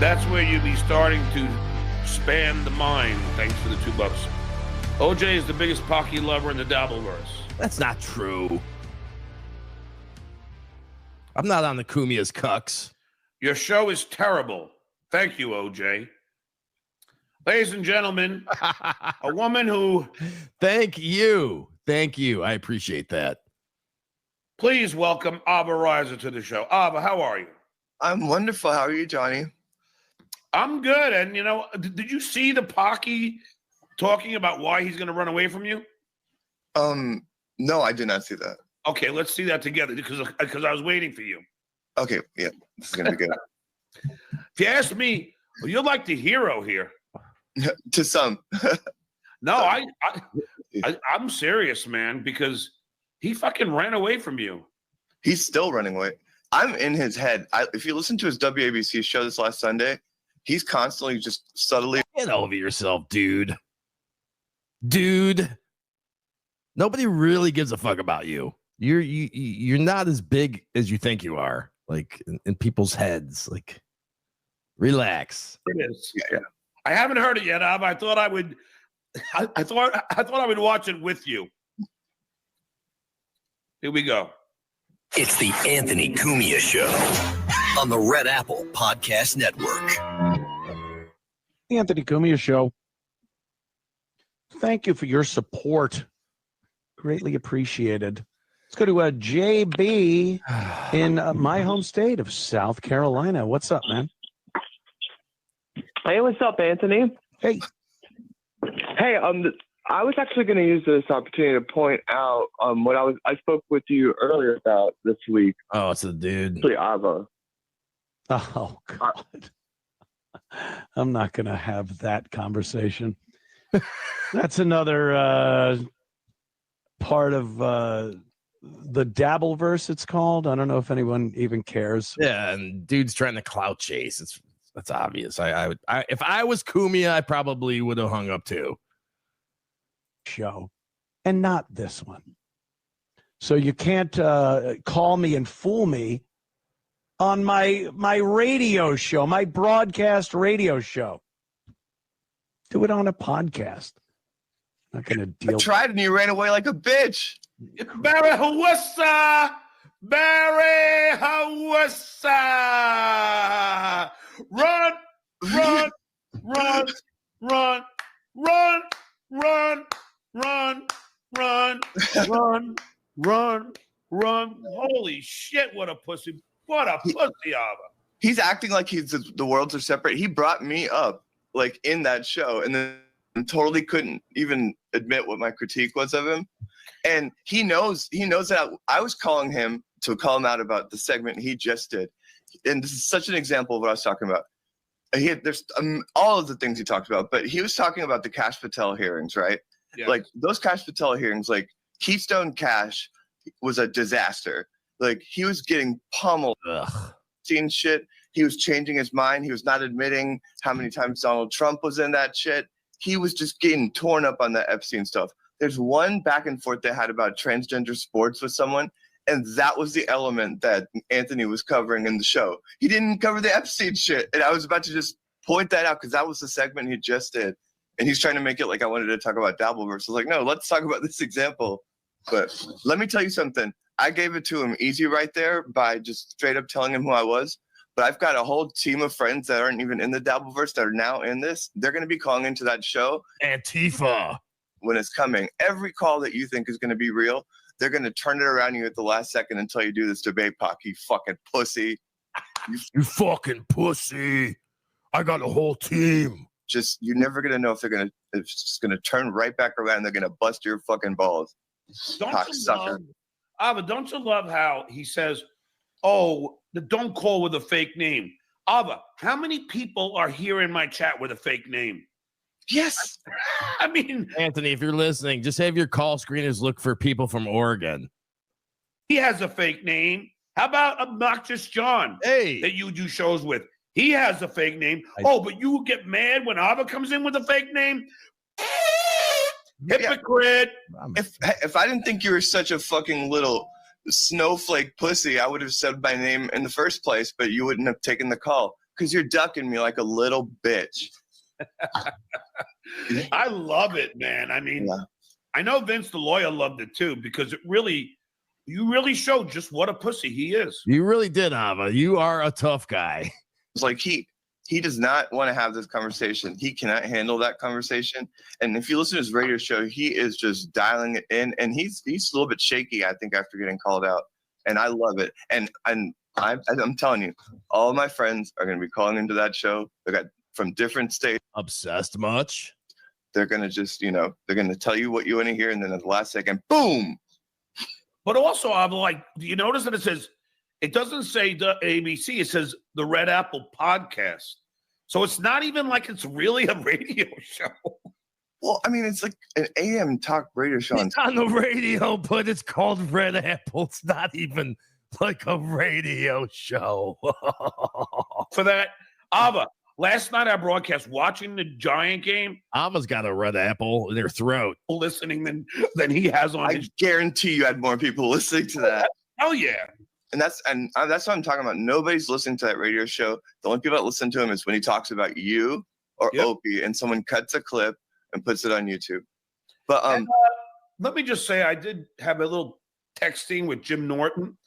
That's where you be starting to expand the mind. Thanks for the $2. OJ is the biggest Pocky lover in the Dabbleverse. That's not true. I'm not on the Cumia's cucks. Your show is terrible. Thank you, OJ. Ladies and gentlemen, a woman who... Thank you. Thank you. I appreciate that. Please welcome Ava Reiser to the show. Ava, how are you? I'm wonderful. How are you, Johnny? I'm good. And, you know, did you see the Pocky talking about why he's going to run away from you? No, I did not see that. Okay, let's see that together because I was waiting for you. Okay, yeah, this is going to be good. If you ask me, well, you're like the hero here. To some. No, I'm serious, man, because he fucking ran away from you. He's still running away. I'm in his head. If you listen to his WABC show this last Sunday, he's constantly just subtly... Get over yourself, dude. Dude. Nobody really gives a fuck about you. You're not as big as you think you are, like in people's heads. Like, relax. It is. Yeah. I haven't heard it yet, Ab. I thought I would. I thought I would watch it with you. Here we go. It's the Anthony Cumia Show on the Red Apple Podcast Network. The Anthony Cumia Show. Thank you for your support. Greatly appreciated. Let's go to JB in my home state of South Carolina. What's up, man? Hey, what's up, Anthony? Hey. Hey, I was actually going to use this opportunity to point out what I spoke with you earlier about this week. Oh, it's a dude. Actually, Ava. Oh, God. I'm not going to have that conversation. That's another part of the Dabbleverse, it's called. I don't know if anyone even cares. Yeah, and dude's trying to clout chase. That's obvious. I would if I was Cumia, I probably would have hung up too. Show, and not this one. So you can't call me and fool me on my radio show, my broadcast radio show. Do it on a podcast. Not going to deal. I tried and you ran away like a bitch. Barry Hawassa! Barry Hawassa! Run, run, run, run, run, run, run, run, run, run, run. Holy shit, what a pussy. What a pussy, Ava. He's acting like the worlds are separate. He brought me up like in that show and then totally couldn't even admit what my critique was of him. And he knows that I was calling him to call him out about the segment he just did. And this is such an example of what I was talking about. There's all of the things he talked about, but he was talking about the Kash Patel hearings, right? Yeah. Like those Kash Patel hearings, like Keystone Cash was a disaster. Like he was getting pummeled, seeing shit. He was changing his mind. He was not admitting how many times Donald Trump was in that shit. He was just getting torn up on the Epstein stuff. There's one back and forth they had about transgender sports with someone, and that was the element that Anthony was covering in the show. He didn't cover the Epstein shit, and I was about to just point that out because that was the segment he just did. And he's trying to make it like I wanted to talk about Dabbleverse. I was like, no, let's talk about this example. But let me tell you something. I gave it to him easy right there by just straight up telling him who I was. But I've got a whole team of friends that aren't even in the Dabbleverse that are now in this. They're going to be calling into that show. Antifa. When it's coming. Every call that you think is going to be real, they're going to turn it around you at the last second until you do this debate, Pock, you fucking pussy. You fucking pussy. I got a whole team. You're never going to know if it's just going to turn right back around. They're going to bust your fucking balls. Don't you love how he says, oh, don't call with a fake name. Ava, how many people are here in my chat with a fake name? Yes. I mean, Anthony, if you're listening, just have your call screeners look for people from Oregon. He has a fake name. How about Obnoxious John? Hey. That you do shows with. He has a fake name. But you get mad when Ava comes in with a fake name? Hypocrite. Yeah. If I didn't think you were such a fucking little snowflake pussy, I would have said my name in the first place, but you wouldn't have taken the call. because you're ducking me like a little bitch. I love it, man. I mean, I know Vince the lawyer loved it too, because you really showed just what a pussy he is. You really did, Ava. You are a tough guy. It's like he does not want to have this conversation. He cannot handle that conversation. And if you listen to his radio show, he is just dialing it in. And he's a little bit shaky, I think, after getting called out. And I love it. And I'm telling you, all of my friends are going to be calling into that show. They got from different states. Obsessed much? They're going to just, they're going to tell you what you want to hear. And then at the last second, boom. But also, I'm like, do you notice that it doesn't say the ABC, it says the Red Apple Podcast. So it's not even like it's really a radio show. Well, I mean, it's like an AM talk radio show. It's on the radio, but it's called Red Apple. It's not even like a radio show. For that, Ava, last night I broadcast watching the Giant game. Ava's got a red apple in her throat. Listening than he has on I guarantee you had more people listening to that. Hell yeah. And that's what I'm talking about. Nobody's listening to that radio show. The only people that listen to him is when he talks about you or Opie, and someone cuts a clip and puts it on YouTube. But let me just say, I did have a little texting with Jim Norton,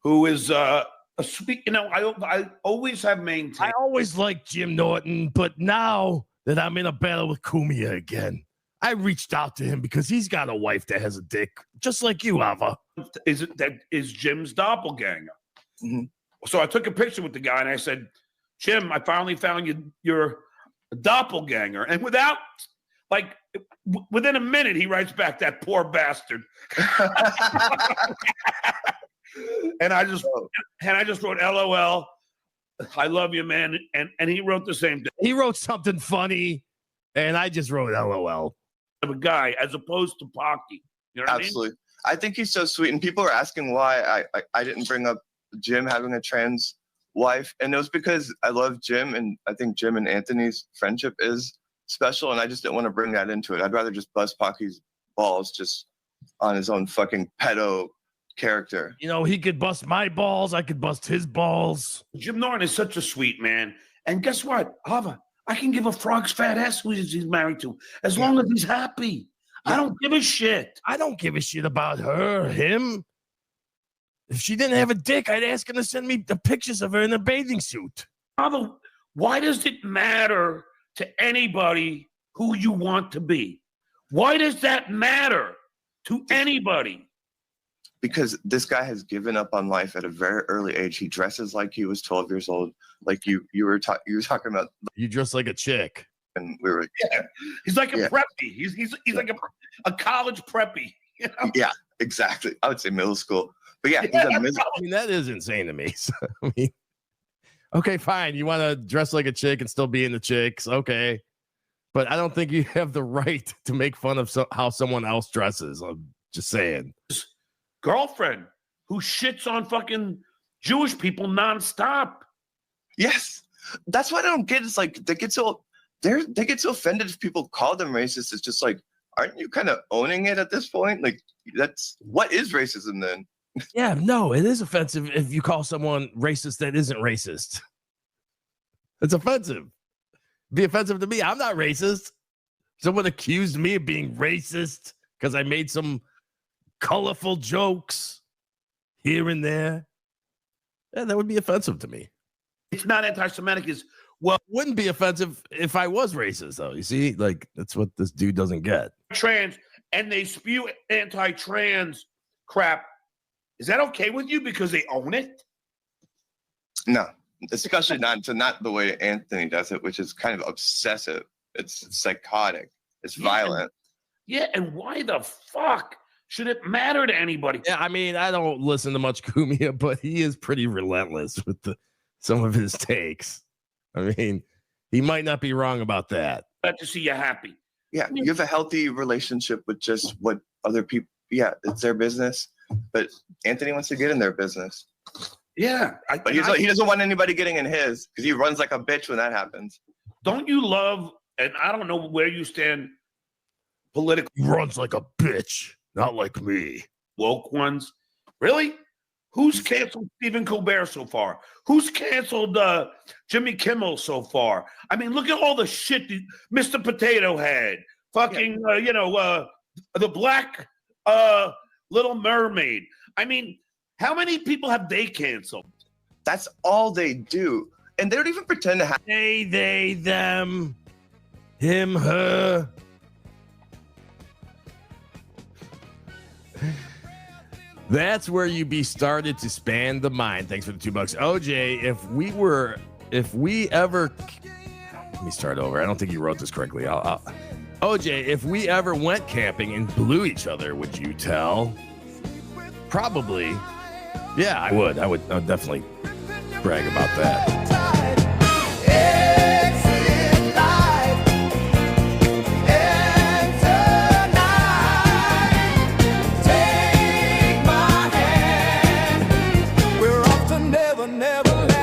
who is a sweet. I always have maintained. I always liked Jim Norton, but now that I'm in a battle with Cumia again, I reached out to him because he's got a wife that has a dick, just like you, Ava. Is Jim's doppelganger. Mm-hmm. So I took a picture with the guy and I said, Jim, I finally found you're a doppelganger. And within a minute, he writes back, that poor bastard. and I just wrote, LOL. I love you, man. And he wrote the same thing. He wrote something funny, and I just wrote LOL. Of a guy as opposed to Pocky. You know what Absolutely. I mean? I think he's so sweet. And people are asking why I didn't bring up Jim having a trans wife. And it was because I love Jim, and I think Jim and Anthony's friendship is special, and I just didn't want to bring that into it. I'd rather just bust Pocky's balls just on his own fucking pedo character. He could bust my balls. I could bust his balls. Jim Norton is such a sweet man. And guess what, Ava? I can give a frog's fat ass who he's married to, as long as he's happy. I don't give a shit. I don't give a shit about him. If she didn't have a dick, I'd ask her to send me the pictures of her in a bathing suit. Ava, why does it matter to anybody who you want to be? Why does that matter to anybody? Because this guy has given up on life at a very early age. He dresses like he was 12 years old. Like you were talking about. You dress like a chick. And we were. Yeah. He's like a preppy. He's like a college preppy. Yeah, exactly. I would say middle school. But yeah, that is insane to me. So, okay, fine. You want to dress like a chick and still be in the chicks. Okay. But I don't think you have the right to make fun of how someone else dresses. I'm just saying. Girlfriend who shits on fucking Jewish people nonstop. Yes. That's what I don't get. It's like they get so offended if people call them racist. It's just like, aren't you kind of owning it at this point? Like, what is racism then? Yeah, no, it is offensive if you call someone racist that isn't racist. It's offensive. Be offensive to me. I'm not racist. Someone accused me of being racist because I made some colorful jokes here and there. Yeah, that would be offensive to me. It's not anti-Semitic. It wouldn't be offensive if I was racist, though. You see, like, that's what this dude doesn't get. Trans, and they spew anti-trans crap. Is that okay with you because they own it? No, especially not the way Anthony does it, which is kind of obsessive. It's psychotic. It's violent. Yeah, and why the fuck should it matter to anybody? Yeah, I mean, I don't listen to much Cumia, but he is pretty relentless with some of his takes. I mean, he might not be wrong about that. Glad to see you happy. Yeah, you have a healthy relationship with just what other people. Yeah, it's their business, but Anthony wants to get in their business. Yeah, but he doesn't want anybody getting in his because he runs like a bitch when that happens. Don't you love? And I don't know where you stand politically. He runs like a bitch, not like me. Woke ones, really? Who's canceled Stephen Colbert so far? Who's canceled Jimmy Kimmel so far? I mean, look at all the shit Mr. Potato Head, fucking, the Black Little Mermaid. I mean, how many people have they canceled? That's all they do. And they don't even pretend to have. They, them, him, her. That's where you be started to span the mind. Thanks for the $2. OJ, if we ever, let me start over. I don't think you wrote this correctly. OJ, if we ever went camping and blew each other, would you tell? Probably. Yeah, I would. I would definitely brag about that. Never, never